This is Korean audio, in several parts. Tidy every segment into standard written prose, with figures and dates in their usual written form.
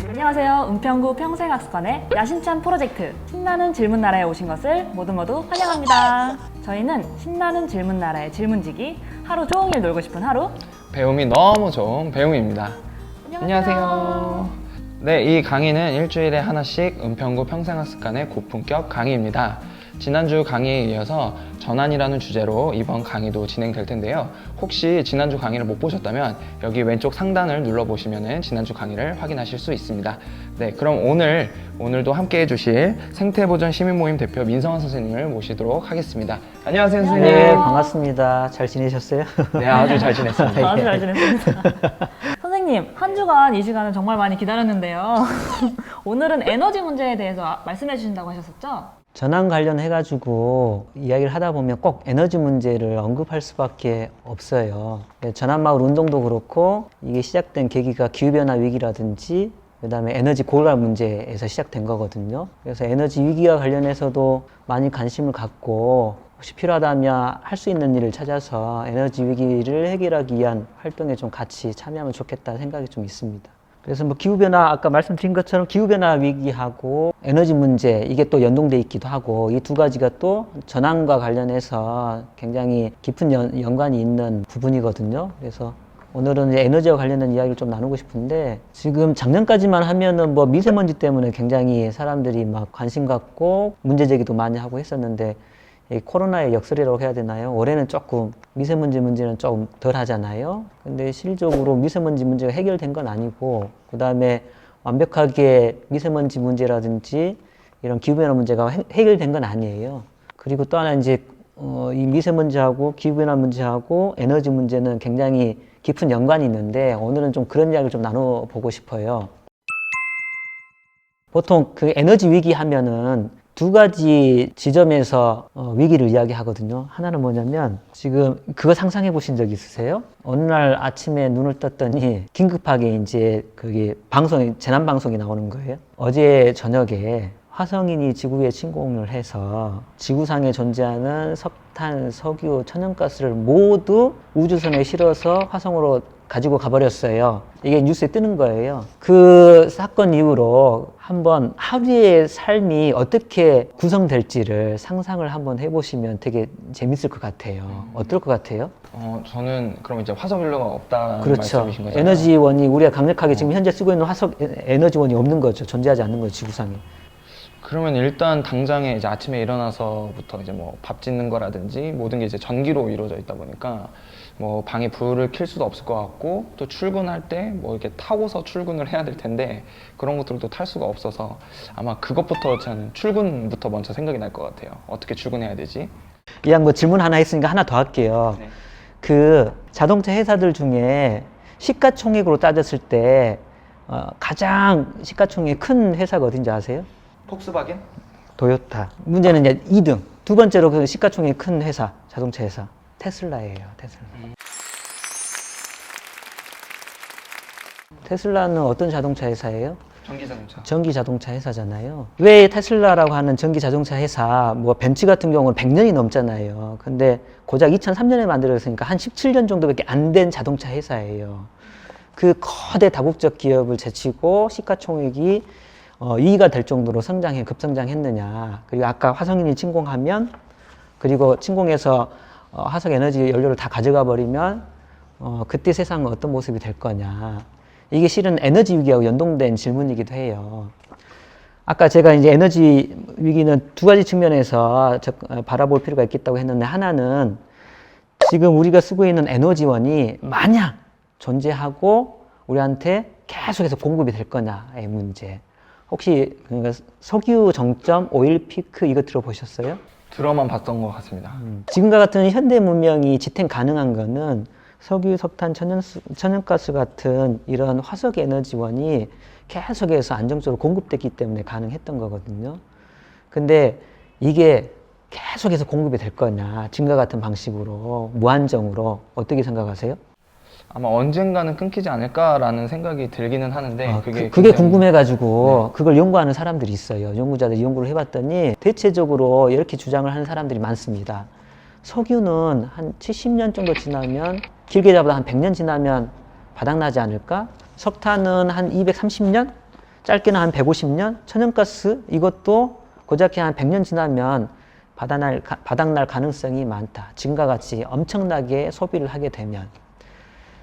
안녕하세요. 은평구 평생학습관의 야심찬 프로젝트 신나는 질문나라에 오신 것을 모두 환영합니다. 저희는 신나는 질문나라의 질문지기 하루 종일 놀고 싶은 하루 배움이 너무 좋은 배움입니다. 안녕하세요. 네, 이 강의는 일주일에 하나씩 은평구 평생학습관의 고품격 강의입니다. 지난주 강의에 이어서 전환이라는 주제로 이번 강의도 진행될 텐데요. 혹시 지난주 강의를 못 보셨다면 여기 왼쪽 상단을 눌러보시면 지난주 강의를 확인하실 수 있습니다. 네, 그럼 오늘도 함께 해주실 생태보전 시민모임 대표 민성환 선생님을 모시도록 하겠습니다. 안녕하세요, 선생님. 네, 반갑습니다. 잘 지내셨어요? 네, 아주 잘 지냈습니다. 아주 잘 지냈습니다. 선생님, 한 주간 이 시간을 정말 많이 기다렸는데요. 오늘은 에너지 문제에 대해서 말씀해 주신다고 하셨었죠? 전환 관련해가지고 이야기를 하다 보면 꼭 에너지 문제를 언급할 수밖에 없어요. 전환마을 운동도 그렇고 이게 시작된 계기가 기후변화 위기라든지 그 다음에 에너지 고갈 문제에서 시작된 거거든요. 그래서 에너지 위기와 관련해서도 많이 관심을 갖고 혹시 필요하다면 할 수 있는 일을 찾아서 에너지 위기를 해결하기 위한 활동에 좀 같이 참여하면 좋겠다는 생각이 좀 있습니다. 그래서 뭐 기후변화, 아까 말씀드린 것처럼 기후변화 위기하고 에너지 문제, 이게 또 연동돼 있기도 하고, 이 두 가지가 또 전환과 관련해서 굉장히 깊은 연관이 있는 부분이거든요. 그래서 오늘은 이제 에너지와 관련된 이야기를 좀 나누고 싶은데, 지금 작년까지만 하면은 뭐 미세먼지 때문에 굉장히 사람들이 막 관심 갖고 문제 제기도 많이 하고 했었는데, 이 코로나의 역설이라고 해야 되나요? 올해는 조금 미세먼지 문제는 조금 덜 하잖아요. 근데 실질적으로 미세먼지 문제가 해결된 건 아니고, 그 다음에 완벽하게 미세먼지 문제라든지 이런 기후변화 문제가 해결된 건 아니에요. 그리고 또 하나 이제 이 미세먼지하고 기후변화 문제하고 에너지 문제는 굉장히 깊은 연관이 있는데, 오늘은 좀 그런 이야기를 좀 나눠보고 싶어요. 보통 그 에너지 위기 하면은 두 가지 지점에서 위기를 이야기하거든요. 하나는 뭐냐면, 지금 그거 상상해 보신 적 있으세요? 어느 날 아침에 눈을 떴더니 긴급하게 이제 그게 재난 방송이 나오는 거예요. 어제 저녁에 화성인이 지구에 침공을 해서 지구상에 존재하는 석탄, 석유, 천연가스를 모두 우주선에 실어서 화성으로 가지고 가버렸어요. 이게 뉴스에 뜨는 거예요. 그 사건 이후로 한번 하루의 삶이 어떻게 구성될지를 상상을 한번 해보시면 되게 재밌을 것 같아요. 어떨 것 같아요? 저는 그럼 이제 화석연료가 없다는 그렇죠. 말씀이신 거잖아요. 에너지원이 우리가 강력하게 지금 현재 쓰고 있는 에너지원이 없는 거죠. 존재하지 않는 거죠, 지구상에. 그러면 일단 당장에 이제 아침에 일어나서부터 이제 뭐 밥 짓는 거라든지 모든 게 이제 전기로 이루어져 있다 보니까 뭐 방에 불을 켤 수도 없을 것 같고, 또 출근할 때 뭐 이렇게 타고서 출근을 해야 될 텐데 그런 것들도 탈 수가 없어서 아마 그것부터 저는 출근부터 먼저 생각이 날 것 같아요. 어떻게 출근해야 되지? 이양 뭐 질문 하나 했으니까 하나 더 할게요. 네. 그 자동차 회사들 중에 시가총액으로 따졌을 때 가장 시가총액이 큰 회사가 어딘지 아세요? 폭스바겐? 도요타. 문제는 이제 2등. 두 번째로 그 시가총액이 큰 회사, 자동차 회사. 테슬라예요, 테슬라. 테슬라는 어떤 자동차 회사예요? 전기자동차. 전기 자동차 회사잖아요. 왜 테슬라라고 하는 전기 자동차 회사, 뭐 벤츠 같은 경우는 100년이 넘잖아요. 근데 고작 2003년에 만들어졌으니까 한 17년 정도밖에 안 된 자동차 회사예요. 그 거대 다국적 기업을 제치고 시가총액이 2위가 될 정도로 급성장했느냐. 그리고 아까 화성인이 침공하면, 그리고 침공해서 화석 에너지 연료를 다 가져가 버리면 그때 세상은 어떤 모습이 될 거냐. 이게 실은 에너지 위기하고 연동된 질문이기도 해요. 아까 제가 이제 에너지 위기는 두 가지 측면에서 바라볼 필요가 있겠다고 했는데, 하나는 지금 우리가 쓰고 있는 에너지원이 만약 존재하고 우리한테 계속해서 공급이 될 거냐의 문제. 혹시 석유 정점, 오일 피크 이거 들어보셨어요? 들어만 봤던 것 같습니다. 지금과 같은 현대 문명이 지탱 가능한 거는 석유, 석탄, 천연가스 같은 이런 화석 에너지원이 계속해서 안정적으로 공급됐기 때문에 가능했던 거거든요. 근데 이게 계속해서 공급이 될 거냐, 지금과 같은 방식으로 무한정으로, 어떻게 생각하세요? 아마 언젠가는 끊기지 않을까라는 생각이 들기는 하는데 그게 굉장히... 궁금해가지고 그걸 연구하는 사람들이 있어요. 연구자들이 연구를 해봤더니 대체적으로 이렇게 주장을 하는 사람들이 많습니다. 석유는 한 70년 정도 지나면, 길게 잡아도 한 100년 지나면 바닥나지 않을까? 석탄은 한 230년? 짧게는 한 150년? 천연가스 이것도 고작해 한 100년 지나면 바닥날 가능성이 많다. 지금과 같이 엄청나게 소비를 하게 되면.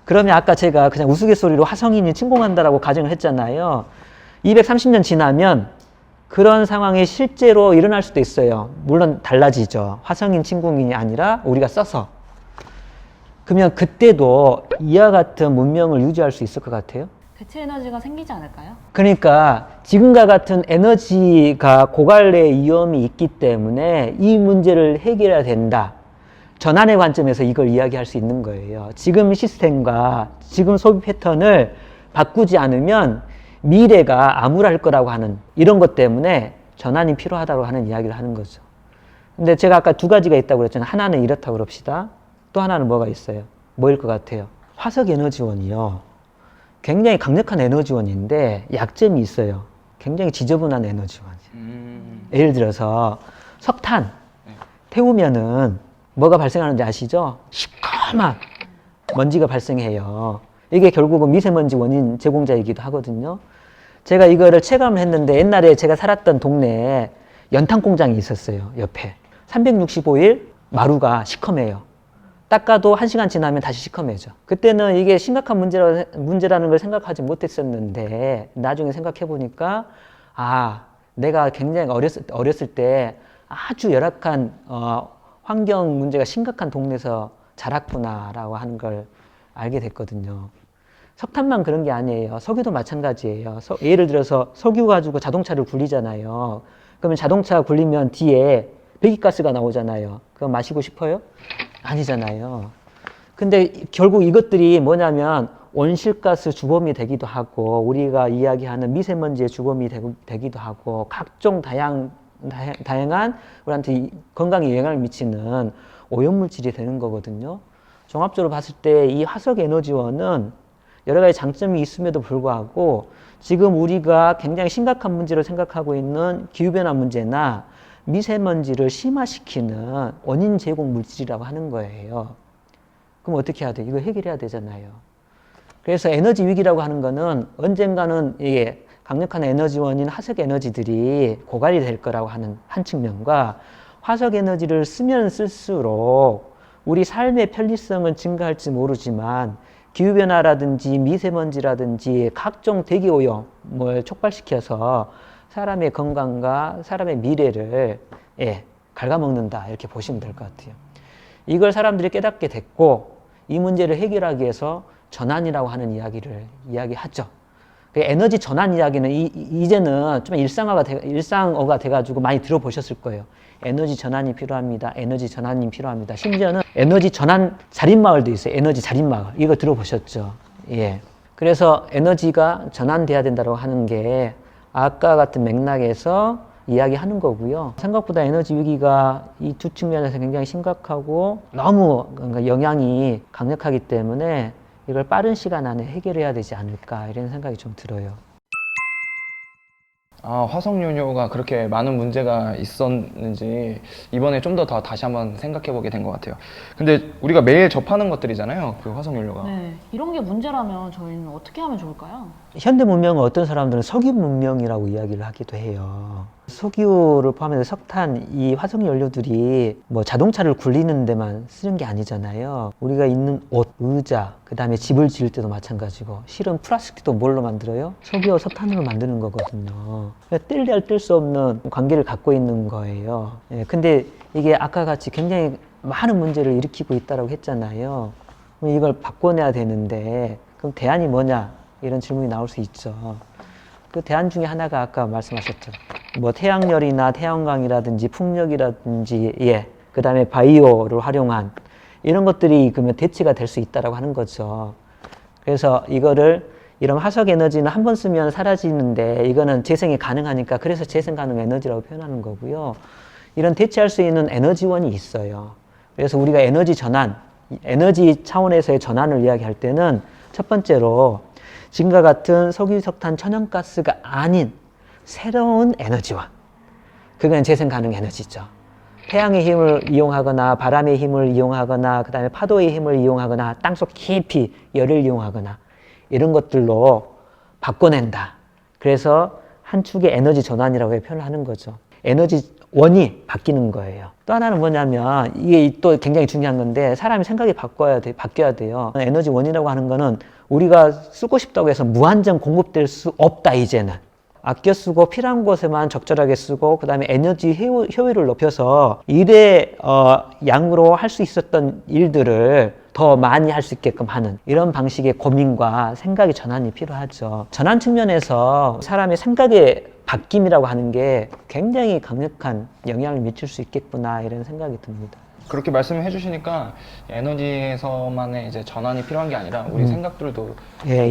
그러면 아까 제가 그냥 우스갯소리로 화성인이 침공한다라고 가정을 했잖아요. 230년 지나면 그런 상황이 실제로 일어날 수도 있어요. 물론 달라지죠. 화성인 침공이 아니라 우리가 써서. 그러면 그때도 이와 같은 문명을 유지할 수 있을 것 같아요? 대체 에너지가 생기지 않을까요? 그러니까 지금과 같은 에너지가 고갈의 위험이 있기 때문에 이 문제를 해결해야 된다. 전환의 관점에서 이걸 이야기할 수 있는 거예요. 지금 시스템과 지금 소비 패턴을 바꾸지 않으면 미래가 암울할 거라고 하는 이런 것 때문에 전환이 필요하다고 하는 이야기를 하는 거죠. 근데 제가 아까 두 가지가 있다고 그랬잖아요. 하나는 이렇다고 그럽시다. 또 하나는 뭐가 있어요? 뭐일 것 같아요? 화석 에너지원이요. 굉장히 강력한 에너지원인데 약점이 있어요. 굉장히 지저분한 에너지원이에요. 예를 들어서 석탄 태우면은 뭐가 발생하는지 아시죠? 시커먼 먼지가 발생해요. 이게 결국은 미세먼지 원인 제공자이기도 하거든요. 제가 이거를 체감을 했는데 옛날에 제가 살았던 동네에 연탄 공장이 있었어요. 옆에. 365일 마루가 시커매요. 닦아도 1시간 지나면 다시 시커매져. 그때는 이게 심각한 문제라는 걸 생각하지 못했었는데 나중에 생각해 보니까 내가 굉장히 어렸을 때 아주 열악한 환경 문제가 심각한 동네에서 자랐구나라고 하는 걸 알게 됐거든요. 석탄만 그런 게 아니에요. 석유도 마찬가지예요. 예를 들어서 석유 가지고 자동차를 굴리잖아요. 그러면 자동차 굴리면 뒤에 배기가스가 나오잖아요. 그거 마시고 싶어요? 아니잖아요. 근데 결국 이것들이 뭐냐면 온실가스 주범이 되기도 하고 우리가 이야기하는 미세먼지의 주범이 되기도 하고 각종 다양한 우리한테 건강에 영향을 미치는 오염물질이 되는 거거든요. 종합적으로 봤을 때 이 화석 에너지원은 여러 가지 장점이 있음에도 불구하고 지금 우리가 굉장히 심각한 문제로 생각하고 있는 기후변화 문제나 미세먼지를 심화시키는 원인 제공 물질이라고 하는 거예요. 그럼 어떻게 해야 돼? 이거 해결해야 되잖아요. 그래서 에너지 위기라고 하는 거는 언젠가는 이게 강력한 에너지원인 화석 에너지들이 고갈이 될 거라고 하는 한 측면과 화석 에너지를 쓰면 쓸수록 우리 삶의 편리성은 증가할지 모르지만 기후변화라든지 미세먼지라든지 각종 대기오염을 촉발시켜서 사람의 건강과 사람의 미래를 갉아먹는다 이렇게 보시면 될 것 같아요. 이걸 사람들이 깨닫게 됐고 이 문제를 해결하기 위해서 전환이라고 하는 이야기를 이야기하죠. 에너지 전환 이야기는 이제는 좀 일상어가 돼가지고 많이 들어보셨을 거예요. 에너지 전환이 필요합니다. 에너지 전환이 필요합니다. 심지어는 에너지 전환 자립마을도 있어요. 에너지 자립마을. 이거 들어보셨죠? 예. 그래서 에너지가 전환돼야 된다고 하는 게 아까 같은 맥락에서 이야기하는 거고요. 생각보다 에너지 위기가 이 두 측면에서 굉장히 심각하고 너무 영향이 강력하기 때문에 이걸 빠른 시간 안에 해결해야 되지 않을까 이런 생각이 좀 들어요. 화석연료가 그렇게 많은 문제가 있었는지 이번에 좀 더 다시 한번 생각해 보게 된 것 같아요. 근데 우리가 매일 접하는 것들이잖아요. 그 화석연료가. 네, 이런 게 문제라면 저희는 어떻게 하면 좋을까요? 현대 문명은 어떤 사람들은 석유 문명이라고 이야기를 하기도 해요. 석유를 포함해서 석탄, 이 화석 연료들이 뭐 자동차를 굴리는 데만 쓰는 게 아니잖아요. 우리가 있는 옷, 의자, 그 다음에 집을 지을 때도 마찬가지고 실은 플라스틱도 뭘로 만들어요? 석유와 석탄으로 만드는 거거든요. 뗄 수 없는 관계를 갖고 있는 거예요. 근데 이게 아까 같이 굉장히 많은 문제를 일으키고 있다고 했잖아요. 그럼 이걸 바꿔내야 되는데 그럼 대안이 뭐냐? 이런 질문이 나올 수 있죠. 그 대안 중에 하나가 아까 말씀하셨죠. 뭐 태양열이나 태양광이라든지 풍력이라든지 그 다음에 바이오를 활용한 이런 것들이 그러면 대체가 될 수 있다라고 하는 거죠. 그래서 이런 화석 에너지는 한 번 쓰면 사라지는데 이거는 재생이 가능하니까 그래서 재생 가능 에너지라고 표현하는 거고요. 이런 대체할 수 있는 에너지원이 있어요. 그래서 우리가 에너지 전환, 에너지 차원에서의 전환을 이야기할 때는 첫 번째로 지금과 같은 석유, 석탄, 천연가스가 아닌 새로운 에너지원. 그건 재생 가능 에너지죠. 태양의 힘을 이용하거나 바람의 힘을 이용하거나 그 다음에 파도의 힘을 이용하거나 땅속 깊이 열을 이용하거나 이런 것들로 바꿔낸다. 그래서 한 축의 에너지 전환이라고 표현을 하는 거죠. 에너지 원이 바뀌는 거예요. 또 하나는 뭐냐면 이게 또 굉장히 중요한 건데 사람이 생각이 바뀌어야 돼요. 에너지 원이라고 하는 거는 우리가 쓰고 싶다고 해서 무한정 공급될 수 없다 이제는. 아껴 쓰고 필요한 곳에만 적절하게 쓰고 그 다음에 에너지 효율을 높여서 일의 양으로 할 수 있었던 일들을 더 많이 할 수 있게끔 하는 이런 방식의 고민과 생각의 전환이 필요하죠. 전환 측면에서 사람의 생각의 바뀜이라고 하는 게 굉장히 강력한 영향을 미칠 수 있겠구나 이런 생각이 듭니다. 그렇게 말씀해 주시니까 에너지에서만의 이제 전환이 필요한 게 아니라 우리 생각들도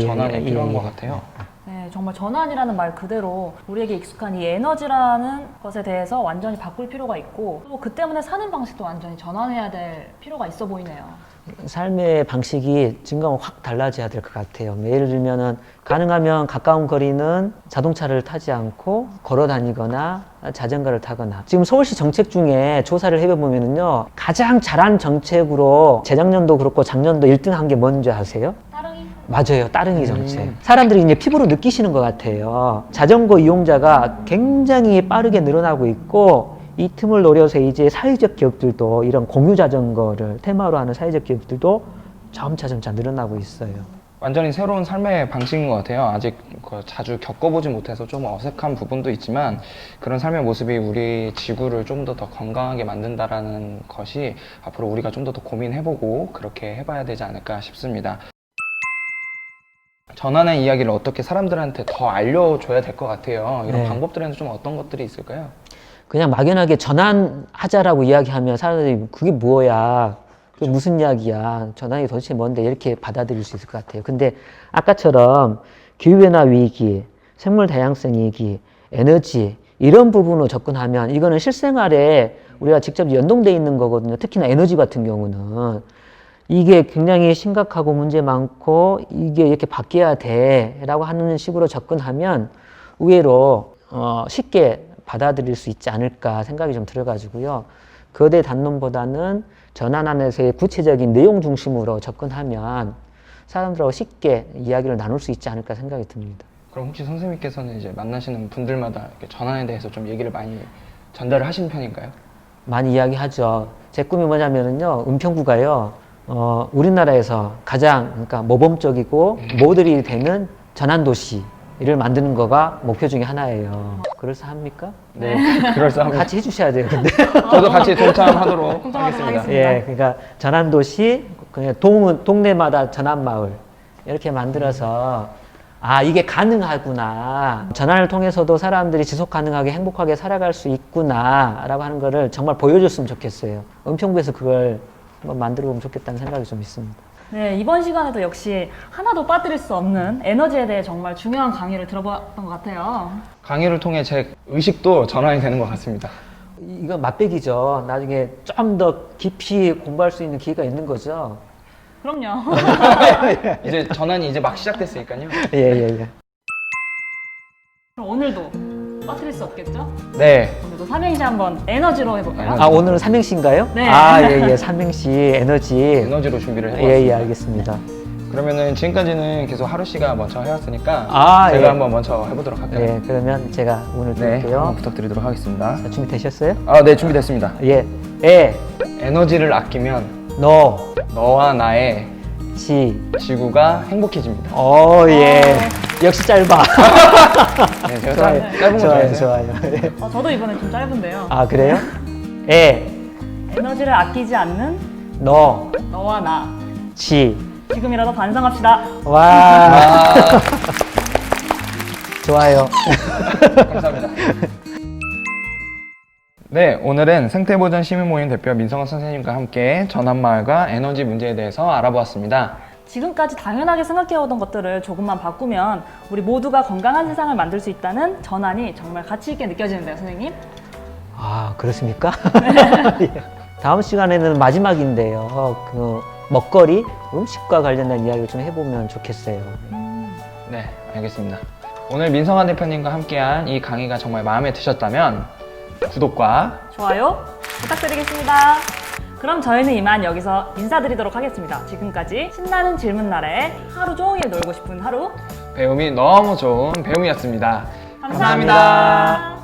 전환이 필요한 것 같아요. 네, 정말 전환이라는 말 그대로 우리에게 익숙한 이 에너지라는 것에 대해서 완전히 바꿀 필요가 있고 또 그 때문에 사는 방식도 완전히 전환해야 될 필요가 있어 보이네요. 삶의 방식이 지금과는 확 달라져야 될 것 같아요. 예를 들면은 가능하면 가까운 거리는 자동차를 타지 않고 걸어 다니거나 자전거를 타거나 지금 서울시 정책 중에 조사를 해보면은요 가장 잘한 정책으로 재작년도 그렇고 작년도 1등 한 게 뭔지 아세요? 따릉이? 맞아요. 따릉이 정책. 사람들이 이제 피부로 느끼시는 것 같아요. 자전거 이용자가 굉장히 빠르게 늘어나고 있고 이 틈을 노려서 이제 사회적 기업들도 이런 공유 자전거를 테마로 하는 사회적 기업들도 점차 늘어나고 있어요. 완전히 새로운 삶의 방식인 것 같아요. 아직 자주 겪어보지 못해서 좀 어색한 부분도 있지만 그런 삶의 모습이 우리 지구를 좀 더 건강하게 만든다라는 것이 앞으로 우리가 좀 더 고민해보고 그렇게 해봐야 되지 않을까 싶습니다. 전환의 이야기를 어떻게 사람들한테 더 알려줘야 될 것 같아요. 이런 네. 방법들에는 좀 어떤 것들이 있을까요? 그냥 막연하게 전환하자라고 이야기하면 사람들이 그게 뭐야? 그게 무슨 이야기야? 전환이 도대체 뭔데? 이렇게 받아들일 수 있을 것 같아요. 근데 아까처럼 기후변화 위기, 생물 다양성 위기, 에너지 이런 부분으로 접근하면 이거는 실생활에 우리가 직접 연동돼 있는 거거든요. 특히나 에너지 같은 경우는 이게 굉장히 심각하고 문제 많고 이게 이렇게 바뀌어야 돼라고 하는 식으로 접근하면 의외로 쉽게 받아들일 수 있지 않을까 생각이 좀 들어가지고요. 거대 담론보다는 전환 안에서의 구체적인 내용 중심으로 접근하면 사람들하고 쉽게 이야기를 나눌 수 있지 않을까 생각이 듭니다. 그럼 혹시 선생님께서는 이제 만나시는 분들마다 이렇게 전환에 대해서 좀 얘기를 많이 전달을 하시는 편인가요? 많이 이야기하죠. 제 꿈이 뭐냐면은요, 은평구가요, 우리나라에서 가장 그러니까 모범적이고 모델이 되는 전환도시를 만드는 거가 목표 중에 하나예요. 그럴싸합니까? 네, 그럴싸합니다. 같이 해주셔야 돼요, 근데. 저도 같이 동참하도록 동참하도록 하겠습니다. 하겠습니다. 예, 그러니까 전환도시, 그냥 동네마다 전환마을 이렇게 만들어서 이게 가능하구나. 전환을 통해서도 사람들이 지속 가능하게 행복하게 살아갈 수 있구나라고 하는 거를 정말 보여줬으면 좋겠어요. 은평구에서 그걸 한번 만들어 보면 좋겠다는 생각이 좀 있습니다. 네, 이번 시간에도 역시 하나도 빠뜨릴 수 없는 에너지에 대해 정말 중요한 강의를 들어봤던 것 같아요. 강의를 통해 제 의식도 전환이 되는 것 같습니다. 이건 맛배기죠. 나중에 좀 더 깊이 공부할 수 있는 기회가 있는 거죠. 그럼요. 이제 전환이 이제 막 시작됐으니까요. 예. 그럼 오늘도 빠뜨릴 수 없겠죠? 네. 오늘도 삼행시 한번 에너지로 해볼까요? 오늘은 삼행시인가요? 네. 예. 삼행시, 에너지. 에너지로 준비를 해봤습니다. 예, 알겠습니다. 그러면은 지금까지는 계속 하루 씨가 먼저 해왔으니까 제가 예. 한번 먼저 해보도록 할까요? 예, 그러면 제가 오늘 네, 드릴게요. 한번 부탁드리도록 하겠습니다. 자, 준비되셨어요? 네, 준비됐습니다. 예. 에너지를 아끼면 너, 너와 나의 지. 지구가 행복해집니다. 예. 역시 짧아. 네, 제가 짧은 거 좋아요. 좋아해서요. 예. 저도 이번엔 좀 짧은데요. 그래요? 에너지를 아끼지 않는 너, 너와 나. 지. 지금이라도 반성합시다. 와. 좋아요. 감사합니다. 네, 오늘은 생태보전 시민모임 대표 민성원 선생님과 함께 전환마을과 에너지 문제에 대해서 알아보았습니다. 지금까지 당연하게 생각해오던 것들을 조금만 바꾸면 우리 모두가 건강한 세상을 만들 수 있다는 전환이 정말 가치 있게 느껴지는데요, 선생님? 그렇습니까? 예. 다음 시간에는 마지막인데요. 그 먹거리, 음식과 관련된 이야기를 좀 해보면 좋겠어요. 네, 알겠습니다. 오늘 민성환 대표님과 함께한 이 강의가 정말 마음에 드셨다면 구독과 좋아요, 부탁드리겠습니다. 그럼 저희는 이만 여기서 인사드리도록 하겠습니다. 지금까지 신나는 질문 나라에 하루 종일 놀고 싶은 하루 배움이 너무 좋은 배움이었습니다. 감사합니다.